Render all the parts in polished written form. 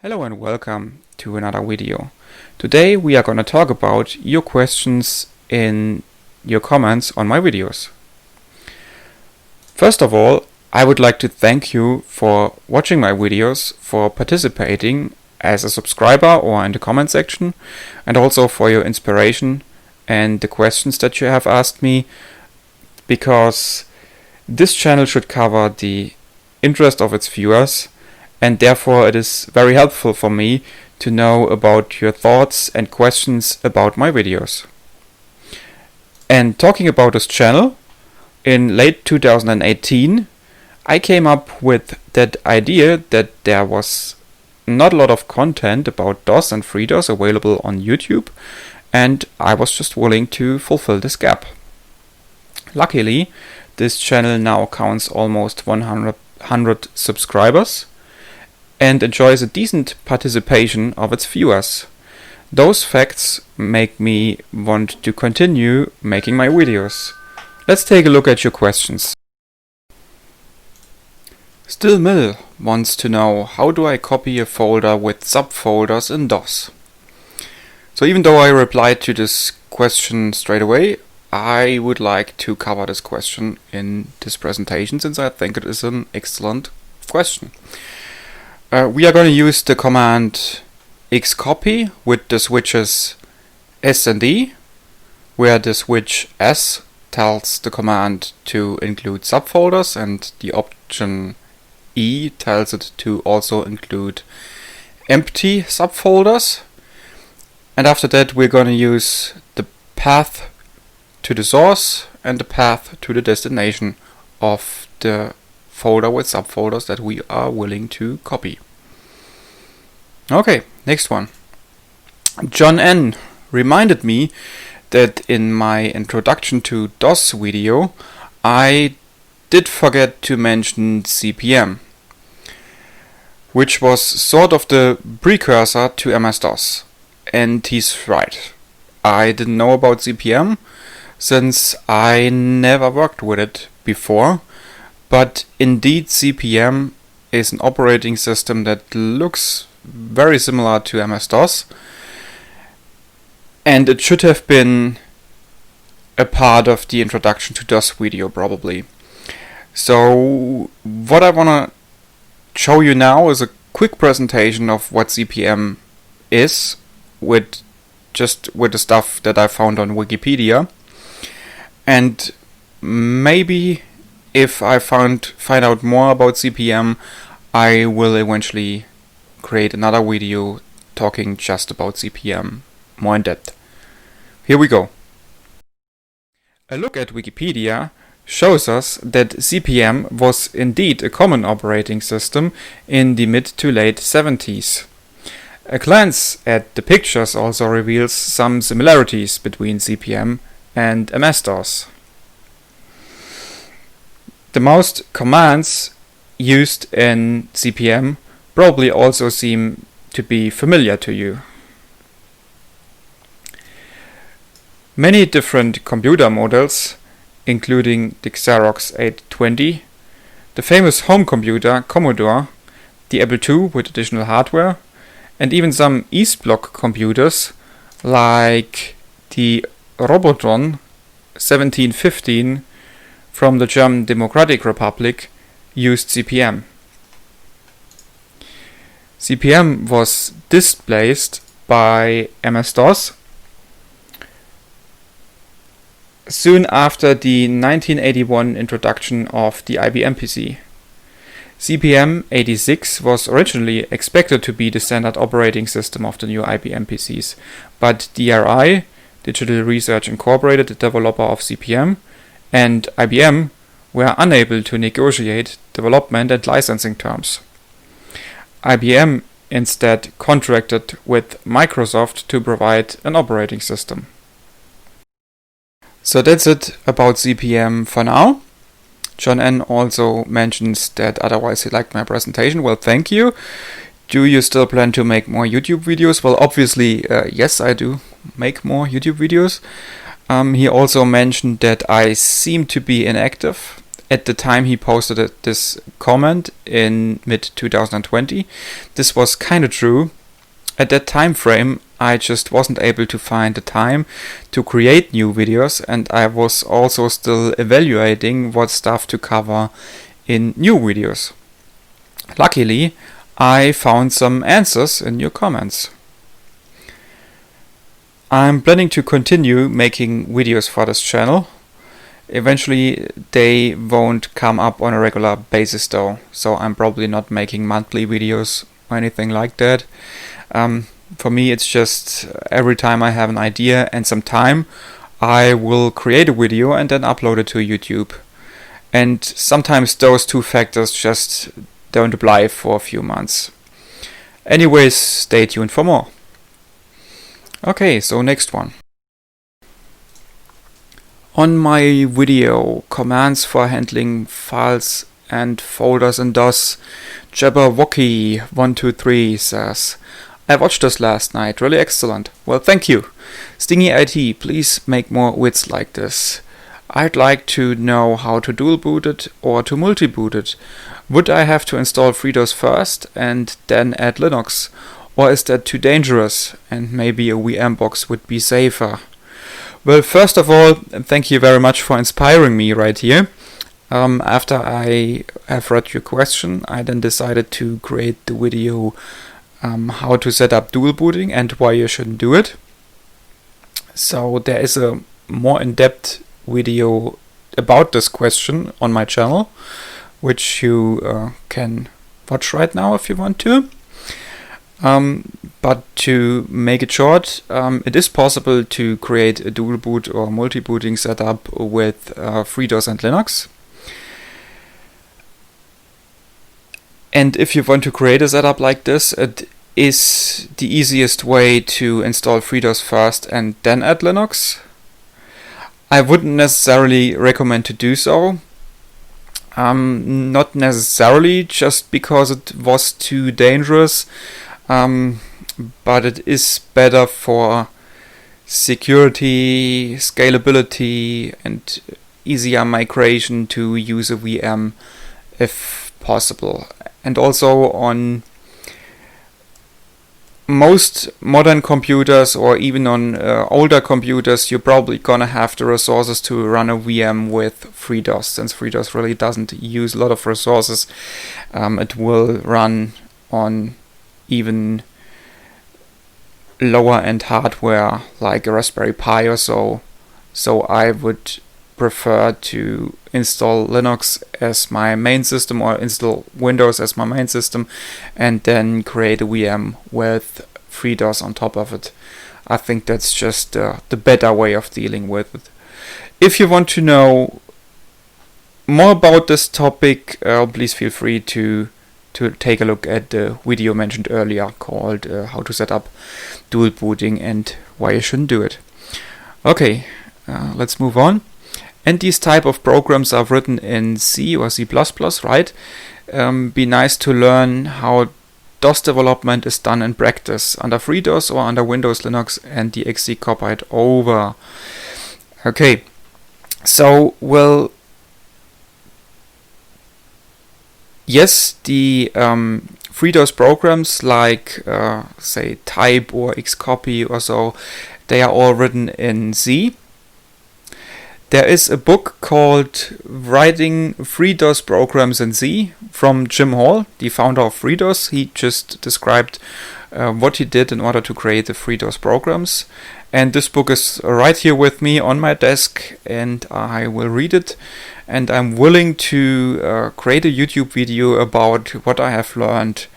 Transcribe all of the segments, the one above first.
Hello and welcome to another video. Today we are going to talk about your questions in your comments on my videos. First of all, I would like to thank you for watching my videos, for participating as a subscriber or in the comment section, and also for your inspiration and the questions that you have asked me, because this channel should cover the interest of its viewers, and therefore it is very helpful for me to know about your thoughts and questions about my videos. And talking about this channel, in late 2018 I came up with that idea that there was not a lot of content about DOS and FreeDOS available on YouTube, and I was just willing to fulfill this gap. Luckily, this channel now counts almost 100 subscribers and enjoys a decent participation of its viewers. Those facts make me want to continue making my videos. Let's take a look at your questions. Still Mill wants to know, how do I copy a folder with subfolders in DOS? So even though I replied to this question straight away, I would like to cover this question in this presentation since I think it is an excellent question. We are going to use the command xcopy with the switches S and E, where the switch S tells the command to include subfolders and the option E tells it to also include empty subfolders. And after that we're going to use the path to the source and the path to the destination of the folder with subfolders that we are willing to copy. Okay, next one. John N reminded me that in my introduction to DOS video I did forget to mention CP/M, which was sort of the precursor to MS-DOS. And he's right. I didn't know about CP/M since I never worked with it before. But indeed, CP/M is an operating system that looks very similar to MS-DOS, and it should have been a part of the introduction to DOS video probably. So what I want to show you now is a quick presentation of what CP/M is with the stuff that I found on Wikipedia, and maybe if I find out more about CP/M, I will eventually create another video talking just about CP/M more in depth. Here we go. A look at Wikipedia shows us that CP/M was indeed a common operating system in the mid to late 70s. A glance at the pictures also reveals some similarities between CP/M and MS-DOS. The most commands used in CP/M probably also seem to be familiar to you. Many different computer models, including the Xerox 820, the famous home computer Commodore, the Apple II with additional hardware, and even some East Bloc computers like the Robotron 1715 from the German Democratic Republic used CP/M. CP/M was displaced by MS-DOS soon after the 1981 introduction of the IBM-pc. CP/M 86 was originally expected to be the standard operating system of the new IBM PCs, but DRI, Digital Research Incorporated, the developer of CP/M, and IBM were unable to negotiate development and licensing terms. IBM instead contracted with Microsoft to provide an operating system. So that's it about CP/M for now. John N also mentions that otherwise he liked my presentation. Well, thank you. Do you still plan to make more YouTube videos? Well, obviously, yes, I do make more YouTube videos. He also mentioned that I seem to be inactive at the time he posted this comment in mid-2020. This was kind of true. At that time frame, I just wasn't able to find the time to create new videos, and I was also still evaluating what stuff to cover in new videos. Luckily, I found some answers in your comments. I'm planning to continue making videos for this channel. Eventually they won't come up on a regular basis though, so I'm probably not making monthly videos or anything like that. For me it's just every time I have an idea and some time, I will create a video and then upload it to YouTube. And sometimes those two factors just don't apply for a few months. Anyways, stay tuned for more. Okay, so next one. On my video, commands for handling files and folders in DOS, Jabberwocky123 says, I watched this last night, really excellent. Well, thank you. Stingy IT, please make more vids like this. I'd like to know how to dual boot it or to multi-boot it. Would I have to install FreeDOS first and then add Linux? Or is that too dangerous and maybe a VM box would be safer? Well, first of all, thank you very much for inspiring me right here. After I have read your question, I then decided to create the video how to set up dual booting and why you shouldn't do it. So there is a more in-depth video about this question on my channel, which you can watch right now if you want to. But to make it short, it is possible to create a dual boot or multi-booting setup with FreeDOS and Linux. And if you want to create a setup like this, it is the easiest way to install FreeDOS first and then add Linux. I wouldn't necessarily recommend to do so. Not necessarily just because it was too dangerous. But it is better for security, scalability, and easier migration to use a VM if possible. And also on most modern computers or even on older computers, you're probably gonna have the resources to run a VM with FreeDOS. Since FreeDOS really doesn't use a lot of resources, it will run on even lower end hardware like a Raspberry Pi or so. So I would prefer to install Linux as my main system or install Windows as my main system and then create a VM with FreeDOS on top of it. I think that's just the better way of dealing with it. If you want to know more about this topic, please feel free to take a look at the video mentioned earlier called how to set up dual booting and why you shouldn't do it. Okay, let's move on. And these type of programs are written in C or C++, right? Be nice to learn how DOS development is done in practice under FreeDOS or under Windows, Linux, and the XC copied over. Okay, so well, yes, the FreeDOS programs like say type or xcopy or so, they are all written in C. There is a book called Writing FreeDOS Programs in C from Jim Hall, the founder of FreeDOS. He just described what he did in order to create the FreeDOS programs. And this book is right here with me on my desk, and I will read it. And I'm willing to create a YouTube video about what I have learned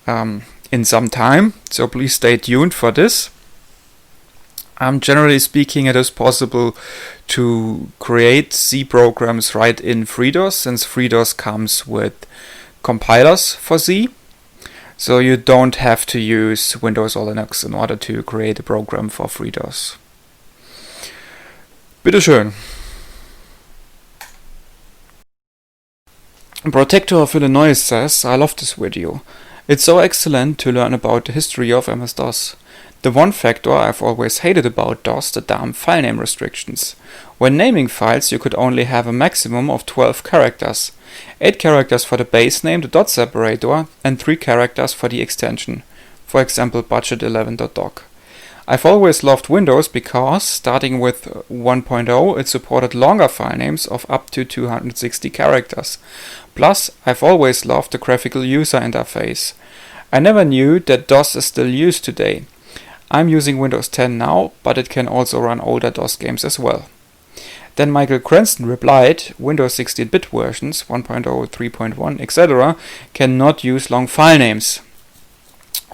in some time. So please stay tuned for this. Generally speaking, it is possible to create C programs right in FreeDOS, since FreeDOS comes with compilers for C. So you don't have to use Windows or Linux in order to create a program for FreeDOS. Bitteschön. Protector of Illinois says, I love this video. It's so excellent to learn about the history of MS-DOS. The one factor I've always hated about DOS, the damn file name restrictions. When naming files, you could only have a maximum of 12 characters. 8 characters for the base name, the dot separator, and 3 characters for the extension. For example, budget11.doc. I've always loved Windows because, starting with 1.0, it supported longer file names of up to 260 characters. Plus, I've always loved the graphical user interface. I never knew that DOS is still used today. I'm using Windows 10 now, but it can also run older DOS games as well. Then Michael Cranston replied, Windows 16-bit versions, 1.0, 3.1, etc. cannot use long file names.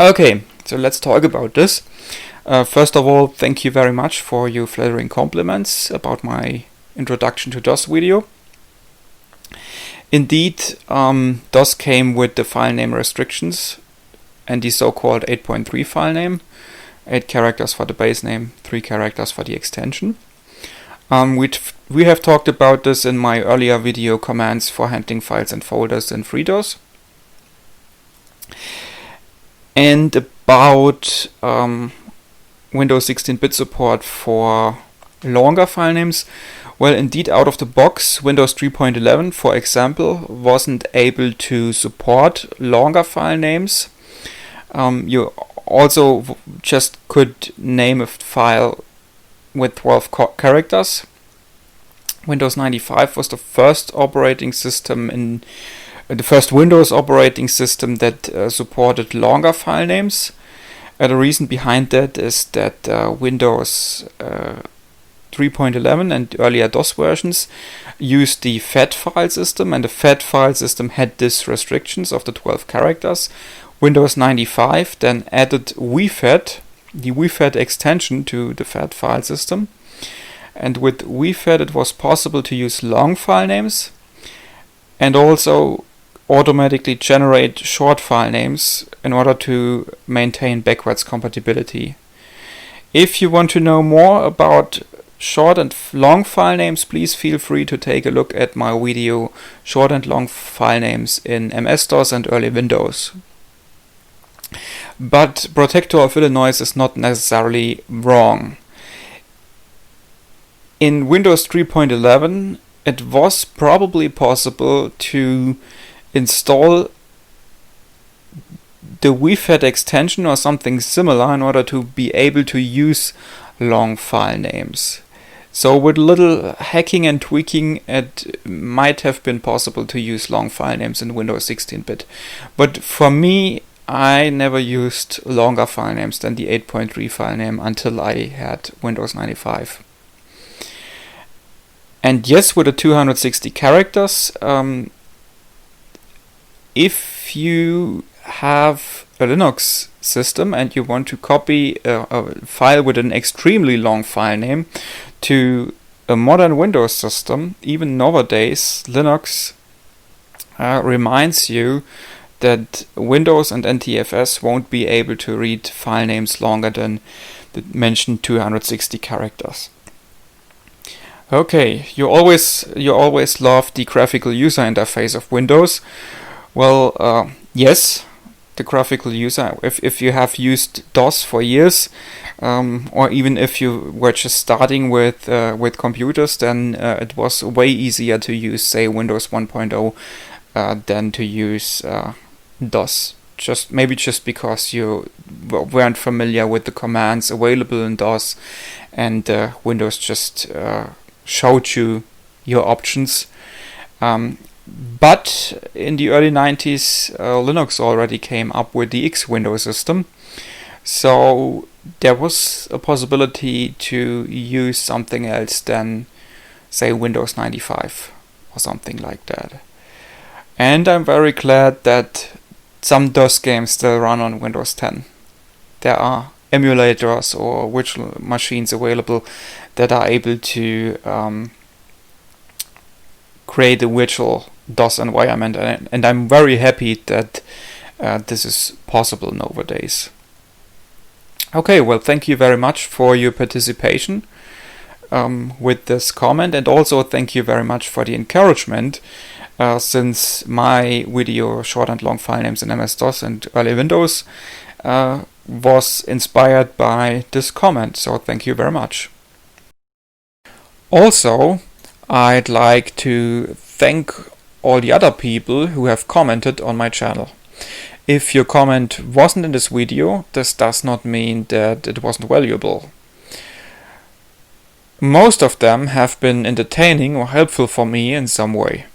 Okay, so let's talk about this. First of all, thank you very much for your flattering compliments about my introduction to DOS video. Indeed, DOS came with the file name restrictions and the so-called 8.3 file name. 8 characters for the base name, 3 characters for the extension. We have talked about this in my earlier video, commands for handling files and folders in FreeDOS. And about Windows 16-bit support for longer file names. Well, indeed, out of the box, Windows 3.11, for example, wasn't able to support longer file names. You also just could name a file with 12 characters. Windows 95 was the first operating system in the first Windows operating system that supported longer file names. The reason behind that is that Windows 3.11 and earlier DOS versions used the FAT file system, and the FAT file system had these restrictions of the 12 characters. Windows 95 then added WeFat, the WeFat extension, to the FAT file system. And with WeFat it was possible to use long file names and also automatically generate short file names in order to maintain backwards compatibility. If you want to know more about short and long file names, please feel free to take a look at my video Short and Long File Names in MS-DOS and early Windows. But Protector of Illinois is not necessarily wrong. In Windows 3.11 it was probably possible to install the WeFat extension or something similar in order to be able to use long file names. So with little hacking and tweaking, it might have been possible to use long file names in Windows 16-bit. But for me, I never used longer file names than the 8.3 file name until I had Windows 95. And yes, with the 260 characters, if you have a Linux system and you want to copy a file with an extremely long file name to a modern Windows system, even nowadays, Linux reminds you that Windows and NTFS won't be able to read file names longer than the mentioned 260 characters. Okay, you always love the graphical user interface of Windows. Well, yes, the graphical user. If you have used DOS for years, or even if you were just starting with computers, then it was way easier to use, say, Windows 1.0 than to use DOS. Just because you weren't familiar with the commands available in DOS, and Windows just showed you your options. But in the early 90s, Linux already came up with the X window system, so there was a possibility to use something else than, say, Windows 95 or something like that. And I'm very glad that some DOS games still run on Windows 10. There are emulators or virtual machines available that are able to create a virtual DOS environment, and I'm very happy that this is possible nowadays. Okay, well, thank you very much for your participation with this comment, and also thank you very much for the encouragement, since my video Short and Long File Names in MS-DOS and early Windows was inspired by this comment, so thank you very much. Also, I'd like to thank all the other people who have commented on my channel. If your comment wasn't in this video, this does not mean that it wasn't valuable. Most of them have been entertaining or helpful for me in some way.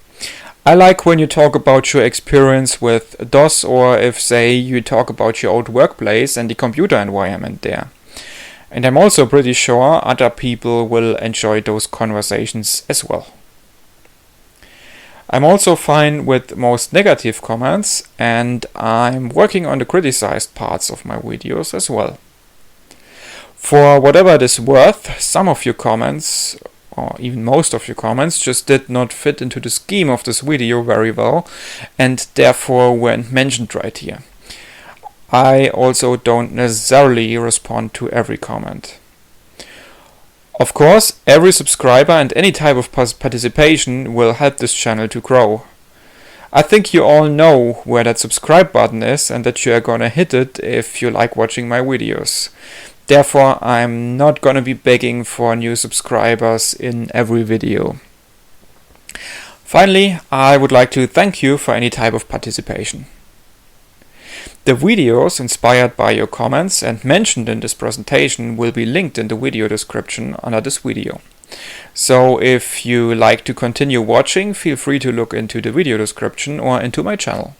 I like when you talk about your experience with DOS, or if, say, you talk about your old workplace and the computer environment there. And I'm also pretty sure other people will enjoy those conversations as well. I'm also fine with most negative comments, and I'm working on the criticized parts of my videos as well. For whatever it is worth, some of your comments, or even most of your comments, just did not fit into the scheme of this video very well, and therefore weren't mentioned right here. I also don't necessarily respond to every comment. Of course, every subscriber and any type of participation will help this channel to grow. I think you all know where that subscribe button is and that you are gonna hit it if you like watching my videos. Therefore, I'm not gonna be begging for new subscribers in every video. Finally, I would like to thank you for any type of participation. The videos inspired by your comments and mentioned in this presentation will be linked in the video description under this video. So if you like to continue watching, feel free to look into the video description or into my channel.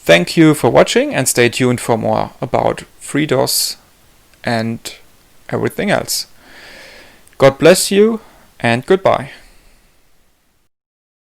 Thank you for watching, and stay tuned for more about FreeDOS and everything else. God bless you and goodbye.